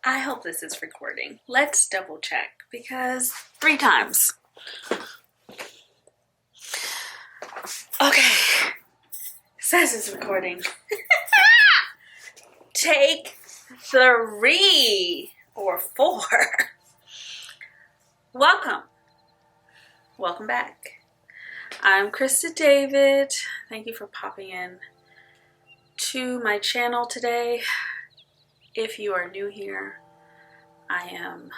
I hope this is recording. Let's double check because 3 times. Okay. Says it's recording. Take 3 or 4. Welcome. Welcome back. I'm Krista David. Thank you for popping in to my channel today. If you are new here, I am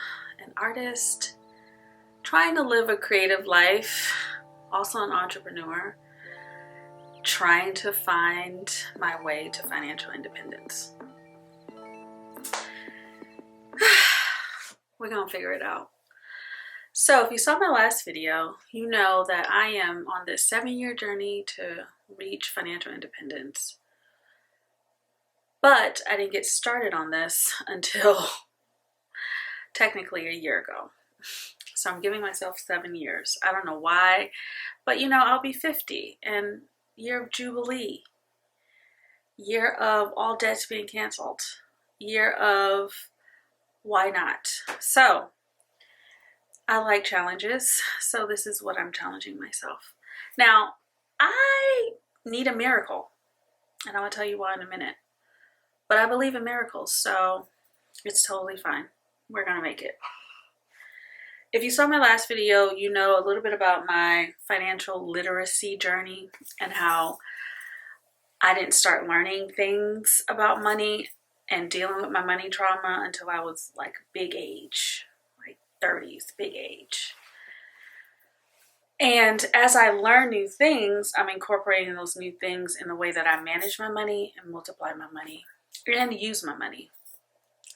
an artist trying to live a creative life, also an entrepreneur, trying to find my way to financial independence. We're gonna figure it out. So if you saw my last video, you know that I am on this 7-year journey to reach financial independence. But I didn't get started on this until technically a year ago. So I'm giving myself 7 years. I don't know why, but you know, I'll be 50 and year of Jubilee, year of all debts being canceled, year of why not? So I like challenges. So this is what I'm challenging myself. Now, I need a miracle, and I'm gonna tell you why in a minute. But I believe in miracles, so it's totally fine. We're gonna make it. If you saw my last video, you know a little bit about my financial literacy journey and how I didn't start learning things about money and dealing with my money trauma until I was like big age, like 30s, big age. And as I learn new things, I'm incorporating those new things in the way that I manage my money and multiply my money and use my money,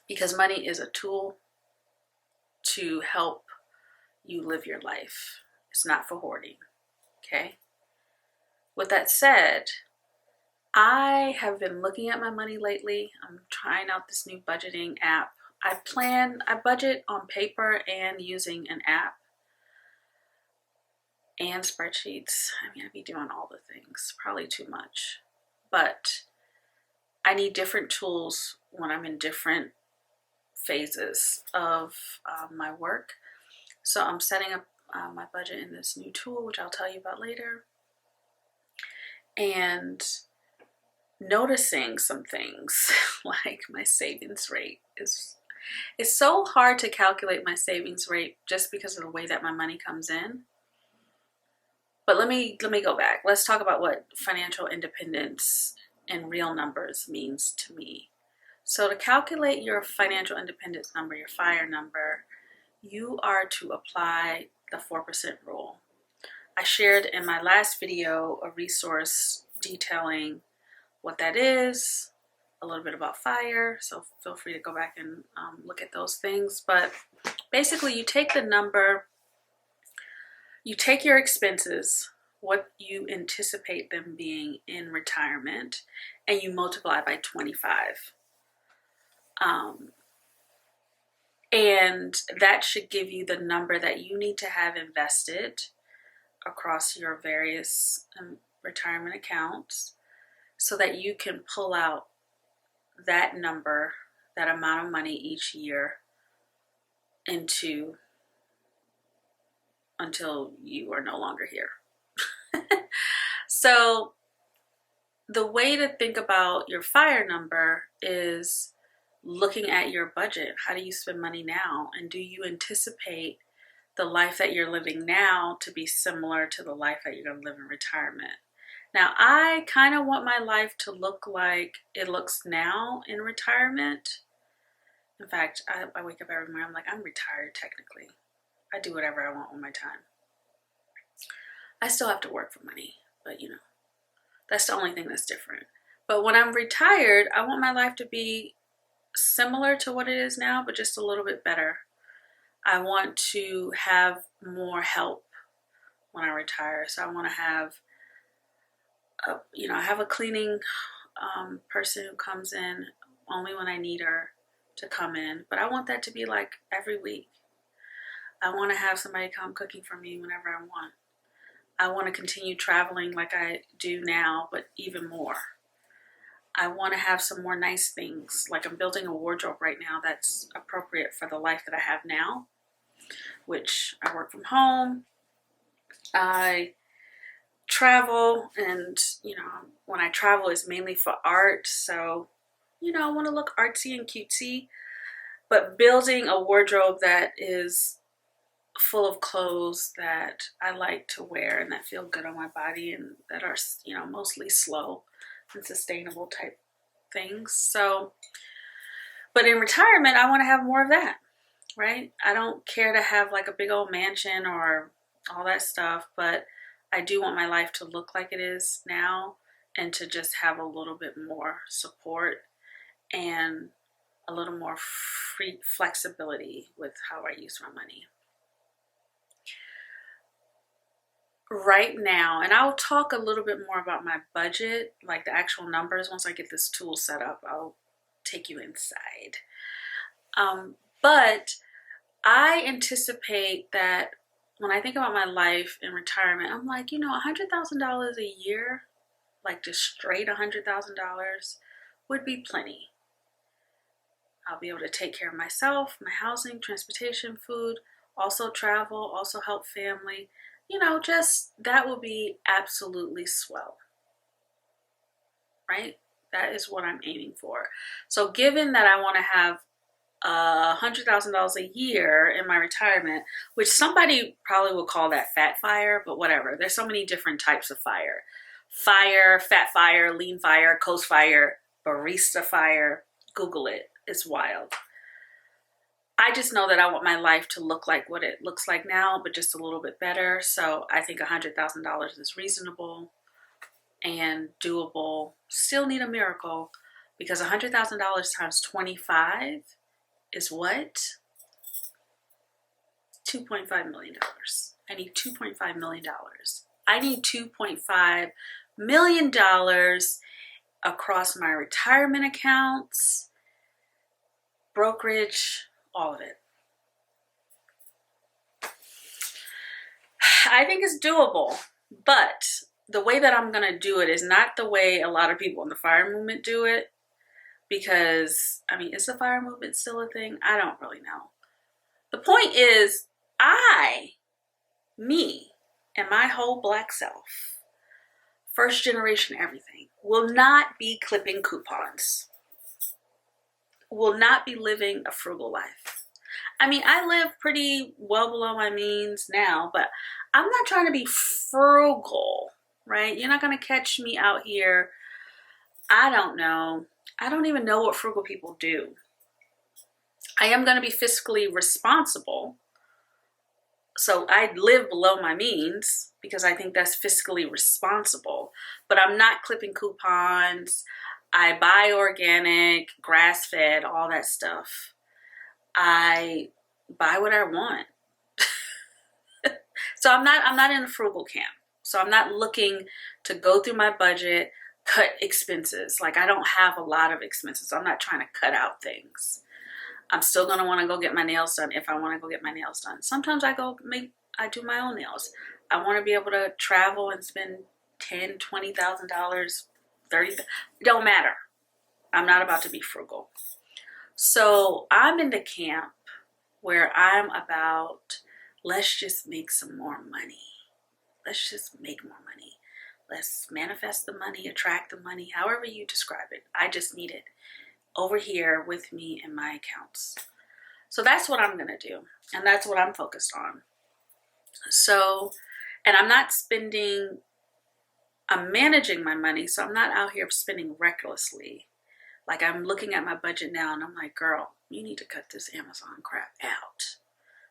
because money is a tool to help you live your life. It's not for hoarding, okay? With that said, I have been looking at my money lately. I'm trying out this new budgeting app. I budget on paper and using an app and spreadsheets. I mean, I'd be doing all the things, probably too much, but I need different tools when I'm in different phases of my work. So I'm setting up my budget in this new tool, which I'll tell you about later, and noticing some things like my savings rate is so hard to calculate my savings rate just because of the way that my money comes in. But let me go back. Let's talk about what financial independence in real numbers means to me. So to calculate your financial independence number, your FIRE number, you are to apply the 4% rule. I shared in my last video a resource detailing what that is, a little bit about FIRE, so feel free to go back and look at those things. But basically, you take the number, you take your expenses, what you anticipate them being in retirement, and you multiply by 25. And that should give you the number that you need to have invested across your various retirement accounts so that you can pull out that number, that amount of money each year until you are no longer here. So the way to think about your FIRE number is looking at your budget. How do you spend money now? And do you anticipate the life that you're living now to be similar to the life that you're going to live in retirement? Now, I kind of want my life to look like it looks now in retirement. In fact, I wake up every morning, I'm like, I'm retired technically. I do whatever I want with my time. I still have to work for money, but you know, that's the only thing that's different. But when I'm retired, I want my life to be similar to what it is now, but just a little bit better. I want to have more help when I retire. So I want to have, I have a cleaning person who comes in only when I need her to come in. But I want that to be like every week. I want to have somebody come cooking for me whenever I want. I want to continue traveling like I do now, but even more. I want to have some more nice things. Like I'm building a wardrobe right now that's appropriate for the life that I have now, which I work from home. I travel, and when I travel it's mainly for art. So, I want to look artsy and cutesy, but building a wardrobe that is full of clothes that I like to wear and that feel good on my body and that are, mostly slow and sustainable type things. So, but in retirement, I want to have more of that, right? I don't care to have like a big old mansion or all that stuff, but I do want my life to look like it is now and to just have a little bit more support and a little more free flexibility with how I use my money. Right now, and I'll talk a little bit more about my budget, like the actual numbers. Once I get this tool set up, I'll take you inside. But I anticipate that when I think about my life in retirement, I'm like, $100,000 a year, like just straight $100,000 would be plenty. I'll be able to take care of myself, my housing, transportation, food, also travel, also help family. Just that will be absolutely swell, right? That is what I'm aiming for. So given that I want to have $100,000 a year in my retirement, which somebody probably will call that fat fire, but whatever. There's so many different types of fire. Fire, fat fire, lean fire, coast fire, barista fire. Google it. It's wild. I just know that I want my life to look like what it looks like now, but just a little bit better. So I think $100,000 is reasonable and doable. Still need a miracle, because $100,000 times 25 is what? $2.5 million. I need $2.5 million. I need $2.5 million across my retirement accounts, brokerage, all of it. I think it's doable, but the way that I'm going to do it is not the way a lot of people in the FIRE movement do it, because, is the FIRE movement still a thing? I don't really know. The point is, me, and my whole black self, first generation everything, will not be clipping coupons, will not be living a frugal life. I live pretty well below my means now, but I'm not trying to be frugal, right? You're not going to catch me out here. I don't know. I don't even know what frugal people do. I am going to be fiscally responsible. So I live below my means because I think that's fiscally responsible. But I'm not clipping coupons. I buy organic, grass-fed, all that stuff. I buy what I want. So I'm not in a frugal camp. So I'm not looking to go through my budget, cut expenses. Like, I don't have a lot of expenses. I'm not trying to cut out things. I'm still going to want to go get my nails done if I want to go get my nails done. Sometimes I do my own nails. I want to be able to travel and spend $10,000, $20,000, $30,000. It don't matter. I'm not about to be frugal. So I'm in the camp where I'm about, let's just make some more money. Let's just make more money. Let's manifest the money, attract the money, however you describe it. I just need it over here with me in my accounts. So that's what I'm going to do. And that's what I'm focused on. So, and I'm managing my money. So I'm not out here spending recklessly. Like, I'm looking at my budget now and I'm like, girl, you need to cut this Amazon crap out.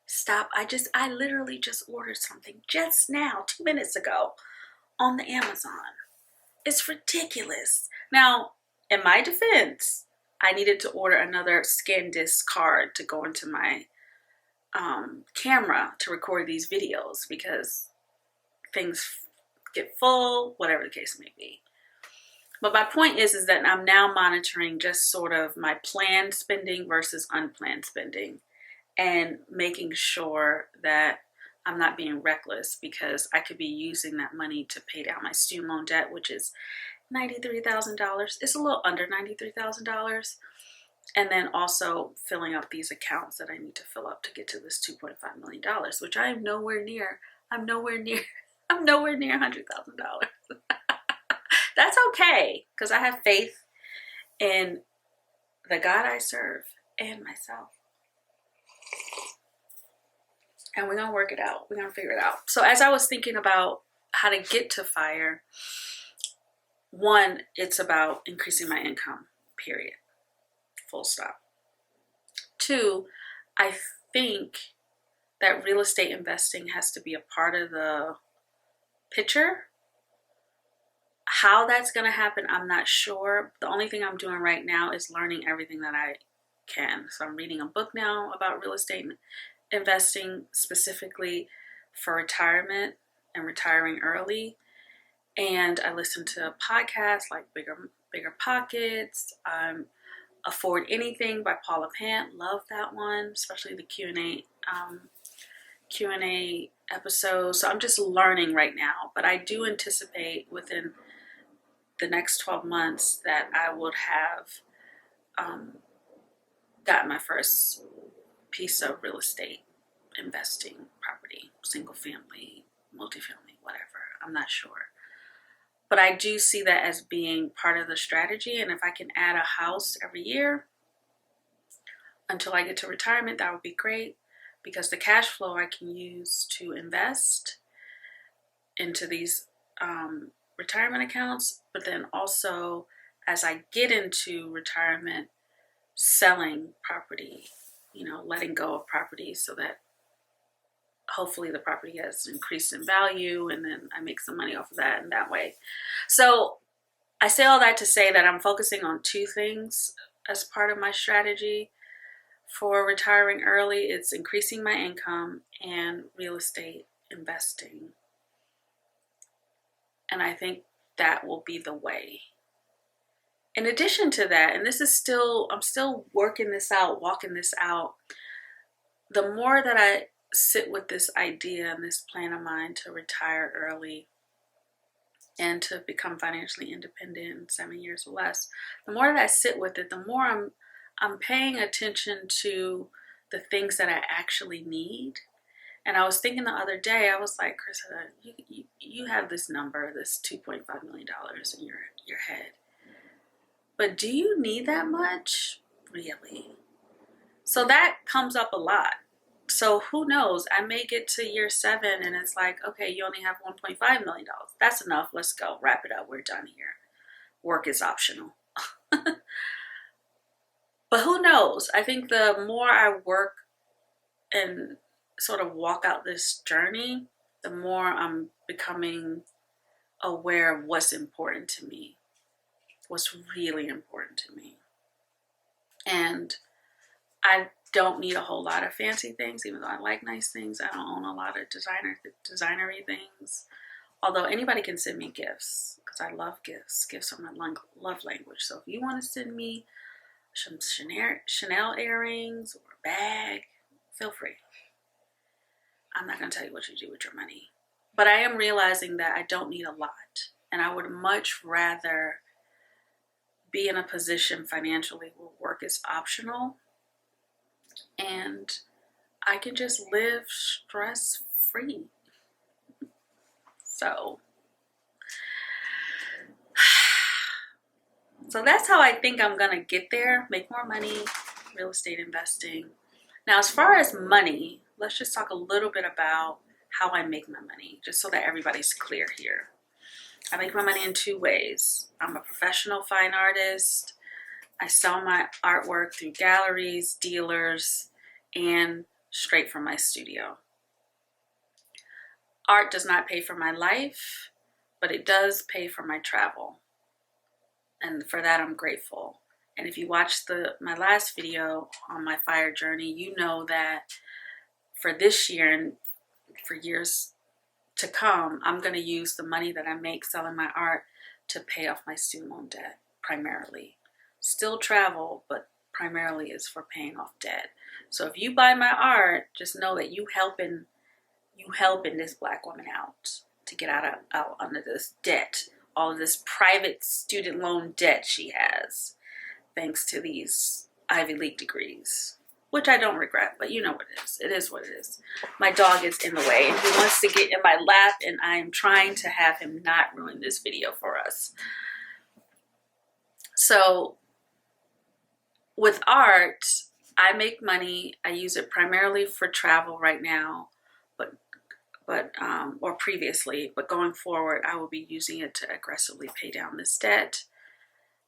Stop. I literally just ordered something just now, 2 minutes ago, on the Amazon. It's ridiculous. Now, in my defense, I needed to order another SanDisk card to go into my camera to record these videos because things get full, whatever the case may be. But my point is that I'm now monitoring just sort of my planned spending versus unplanned spending and making sure that I'm not being reckless, because I could be using that money to pay down my student loan debt, which is $93,000. It's a little under $93,000. And then also filling up these accounts that I need to fill up to get to this $2.5 million, which I am nowhere near. I'm nowhere near $100,000. That's okay, because I have faith in the God I serve and myself. And we're going to work it out. We're going to figure it out. So as I was thinking about how to get to FIRE, one, it's about increasing my income, period. Full stop. Two, I think that real estate investing has to be a part of the picture. How that's going to happen, I'm not sure. The only thing I'm doing right now is learning everything that I can. So I'm reading a book now about real estate investing, specifically for retirement and retiring early. And I listen to podcasts like Bigger Pockets, Afford Anything by Paula Pant. Love that one, especially the Q&A episode. So I'm just learning right now, but I do anticipate within the next 12 months that I would have gotten my first piece of real estate investing property, single family, multifamily, whatever. I'm not sure. But I do see that as being part of the strategy. And if I can add a house every year until I get to retirement, that would be great, because the cash flow I can use to invest into these retirement accounts, but then also as I get into retirement, selling property, letting go of property so that hopefully the property has increased in value, and then I make some money off of that in that way. So I say all that to say that I'm focusing on two things as part of my strategy for retiring early. It's increasing my income and real estate investing. And I think that will be the way. In addition to that, and I'm still working this out, walking this out, the more that I sit with this idea and this plan of mine to retire early and to become financially independent in 7 years or less, the more that I sit with it, the more I'm paying attention to the things that I actually need. And I was thinking the other day, I was like, Krista, you have this number, this $2.5 million in your head. But do you need that much? Really? So that comes up a lot. So who knows? I may get to year 7 and it's like, okay, you only have $1.5 million. That's enough. Let's go. Wrap it up. We're done here. Work is optional. But who knows? I think the more I work and sort of walk out this journey, the more I'm becoming aware of what's important to me, what's really important to me. And I don't need a whole lot of fancy things, even though I like nice things. I don't own a lot of designery things. Although anybody can send me gifts, because I love gifts. Gifts are my love language. So if you want to send me some Chanel earrings or a bag, feel free. I'm not going to tell you what you do with your money. But I am realizing that I don't need a lot. And I would much rather be in a position financially where work is optional and I can just live stress-free. So that's how I think I'm going to get there. Make more money, real estate investing. Now, as far as money, let's just talk a little bit about how I make my money, just so that everybody's clear here. I make my money in two ways. I'm a professional fine artist. I sell my artwork through galleries, dealers, and straight from my studio. Art does not pay for my life, but it does pay for my travel. And for that, I'm grateful. And if you watched my last video on my FIRE journey, you know that for this year and for years to come, I'm going to use the money that I make selling my art to pay off my student loan debt primarily. Still travel, but primarily is for paying off debt. So if you buy my art, just know that you helping this Black woman out to get out under this debt all of this private student loan debt she has, thanks to these Ivy League degrees, which I don't regret, but you know what it is. It is what it is. My dog is in the way, and he wants to get in my lap, and I am trying to have him not ruin this video for us. So with art, I make money. I use it primarily for travel right now, or previously, but going forward, I will be using it to aggressively pay down this debt.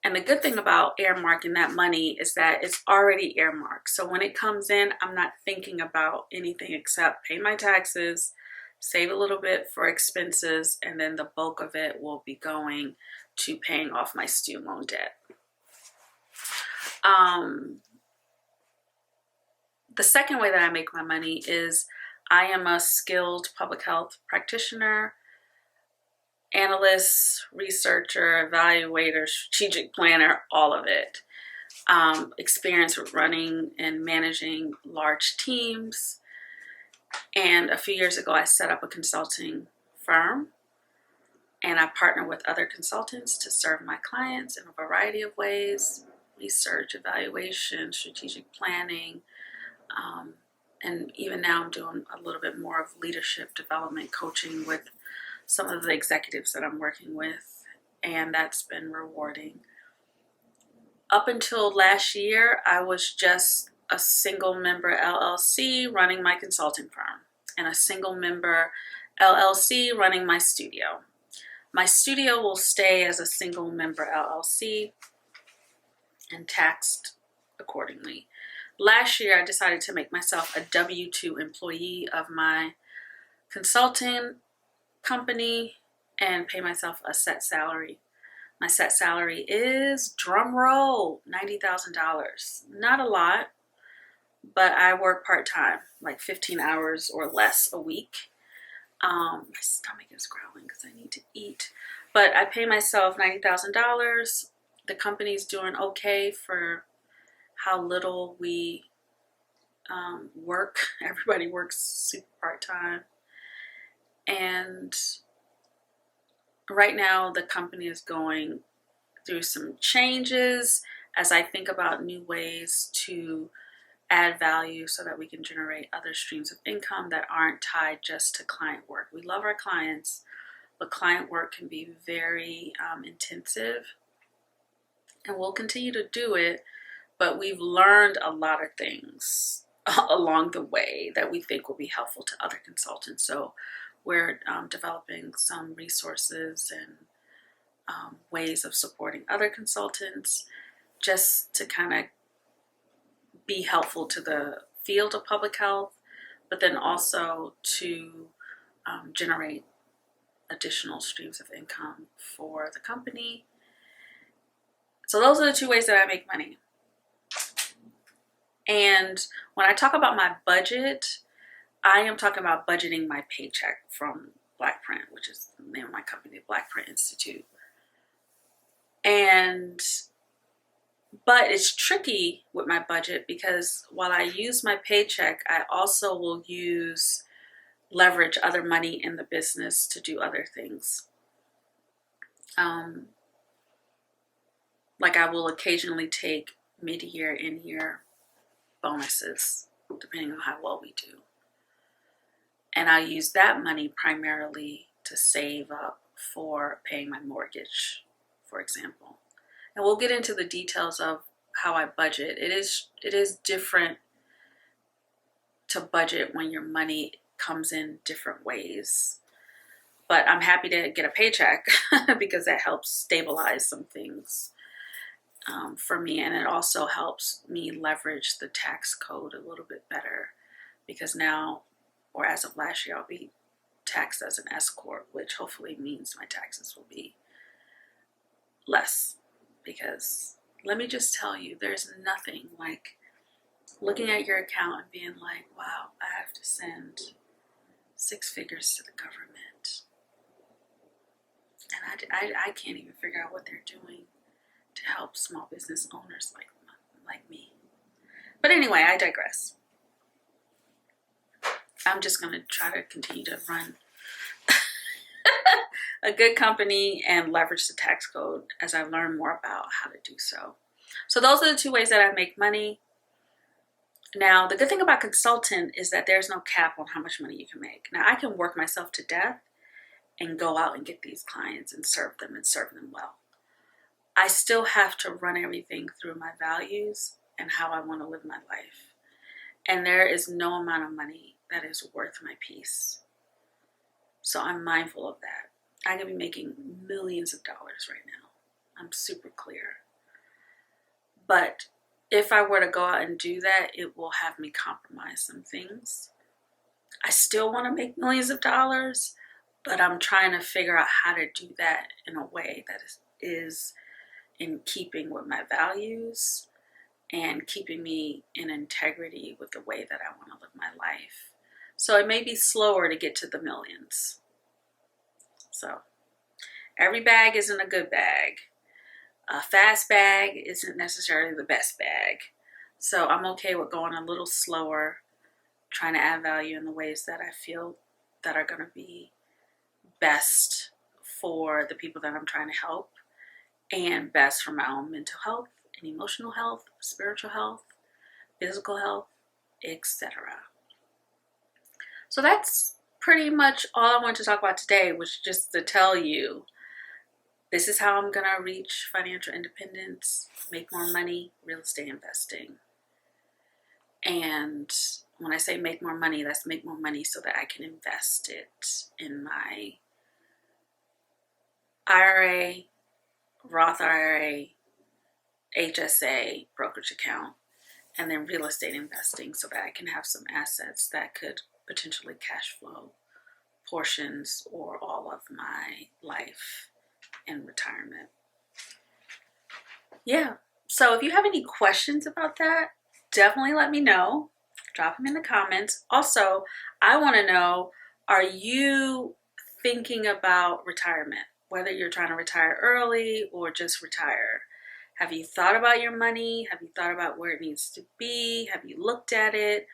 And the good thing about earmarking that money is that it's already earmarked. So when it comes in, I'm not thinking about anything except pay my taxes, save a little bit for expenses, and then the bulk of it will be going to paying off my student loan debt. The second way that I make my money is I am a skilled public health practitioner, analyst, researcher, evaluator, strategic planner, all of it. Experience with running and managing large teams. And a few years ago, I set up a consulting firm, and I partner with other consultants to serve my clients in a variety of ways: research, evaluation, strategic planning, and even now I'm doing a little bit more of leadership development coaching with some of the executives that I'm working with, and that's been rewarding. Up until last year, I was just a single member LLC running my consulting firm, and a single member LLC running my studio. My studio will stay as a single member LLC and taxed accordingly. Last year, I decided to make myself a W-2 employee of my consulting company and pay myself a set salary. My set salary is, drum roll, $90,000. Not a lot, but I work part-time, like 15 hours or less a week. My stomach is growling because I need to eat. But I pay myself $90,000. The company's doing okay for how little we work. Everybody works super part-time. And right now the company is going through some changes as I think about new ways to add value so that we can generate other streams of income that aren't tied just to client work. We love our clients, but client work can be very intensive, and we'll continue to do it, but we've learned a lot of things along the way that we think will be helpful to other consultants. So we're developing some resources and ways of supporting other consultants just to kind of be helpful to the field of public health, but then also to generate additional streams of income for the company. So those are the two ways that I make money. And when I talk about my budget, I am talking about budgeting my paycheck from Black Print, which is the name of my company, Black Print Institute. But it's tricky with my budget because while I use my paycheck, I also will leverage other money in the business to do other things. Like I will occasionally take mid-year, in-year bonuses, depending on how well we do. And I use that money primarily to save up for paying my mortgage, for example. And we'll get into the details of how I budget. It is different to budget when your money comes in different ways. But I'm happy to get a paycheck because that helps stabilize some things for me. And it also helps me leverage the tax code a little bit better because now, or as of last year, I'll be taxed as an S Corp, which hopefully means my taxes will be less. Because let me just tell you, there's nothing like looking at your account and being like, wow, I have to send 6 figures to the government. And I can't even figure out what they're doing to help small business owners like me. But anyway, I digress. I'm just going to try to continue to run a good company and leverage the tax code as I learn more about how to do so. So those are the two ways that I make money. Now, the good thing about consultant is that there's no cap on how much money you can make. Now, I can work myself to death and go out and get these clients and serve them well. I still have to run everything through my values and how I want to live my life. And there is no amount of money that is worth my peace. So I'm mindful of that. I could be making millions of dollars right now. I'm super clear. But if I were to go out and do that, it will have me compromise some things. I still want to make millions of dollars, but I'm trying to figure out how to do that in a way that is in keeping with my values and keeping me in integrity with the way that I want to live my life. So it may be slower to get to the millions. So every bag isn't a good bag. A fast bag isn't necessarily the best bag. So I'm okay with going a little slower, trying to add value in the ways that I feel that are going to be best for the people that I'm trying to help and best for my own mental health and emotional health, spiritual health, physical health, etc. So that's pretty much all I wanted to talk about today, was just to tell you this is how I'm going to reach financial independence, make more money, real estate investing. And when I say make more money, that's make more money so that I can invest it in my IRA, Roth IRA, HSA, brokerage account, and then real estate investing so that I can have some assets that could potentially cash flow portions or all of my life in retirement. Yeah, so if you have any questions about that, definitely let me know. Drop them in the comments. Also, I want to know, are you thinking about retirement? Whether you're trying to retire early or just retire. Have you thought about your money? Have you thought about where it needs to be? Have you looked at it?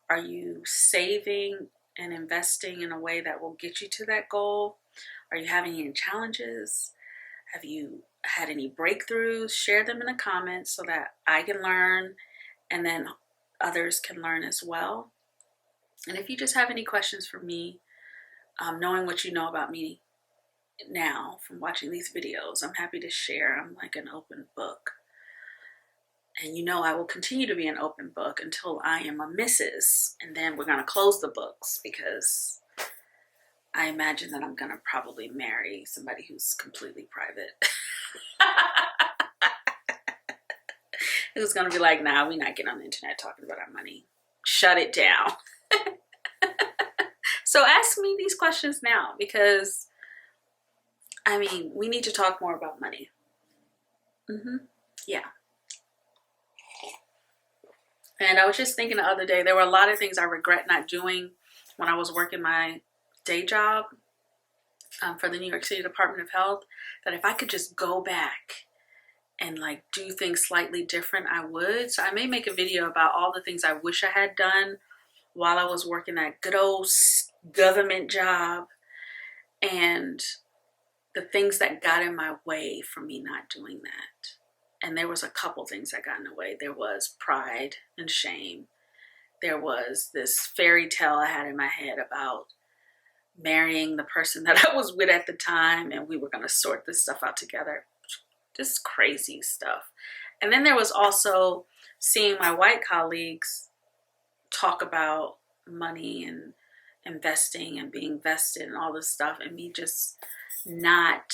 Are you saving and investing in a way that will get you to that goal? Are you having any challenges? Have you had any breakthroughs? Share them in the comments so that I can learn and then others can learn as well. And if you just have any questions for me, knowing what you know about me now from watching these videos, I'm happy to share. I'm like an open book. And you know I will continue to be an open book until I am a Mrs. And then we're going to close the books because I imagine that I'm going to probably marry somebody who's completely private. Who's going to be like, nah, we're not getting on the internet talking about our money. Shut it down. So ask me these questions now because, I mean, we need to talk more about money. Yeah. And I was just thinking the other day, there were a lot of things I regret not doing when I was working my day job for the New York City Department of Health, that if I could just go back and like do things slightly different, I would. So I may make a video about all the things I wish I had done while I was working that good old government job and the things that got in my way from me not doing that. And there was a couple things that got in the way. There was pride and shame. There was this fairy tale I had in my head about marrying the person that I was with at the time and we were going to sort this stuff out together. Just crazy stuff. And then there was also seeing my white colleagues talk about money and investing and being vested and all this stuff, and me just not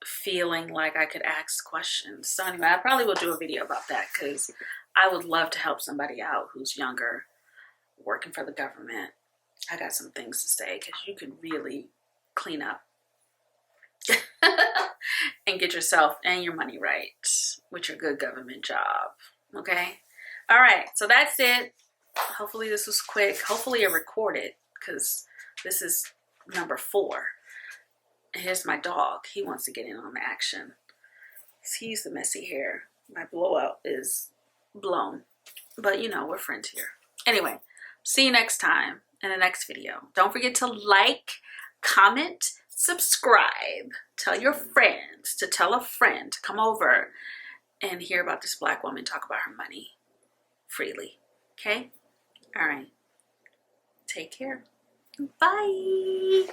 feeling like I could ask questions. So anyway, I probably will do a video about that because I would love to help somebody out who's younger, working for the government. I got some things to say because you can really clean up and get yourself and your money right with your good government job. Okay? All right, so that's it. Hopefully this was quick. Hopefully it recorded because this is number 4. Here's my dog. He wants to get in on the action. He's the messy hair. My blowout is blown. But you know, we're friends here. Anyway, see you next time in the next video. Don't forget to like, comment, subscribe, tell your friends to tell a friend to come over and hear about this Black woman talk about her money freely. Okay? All right. Take care. Bye.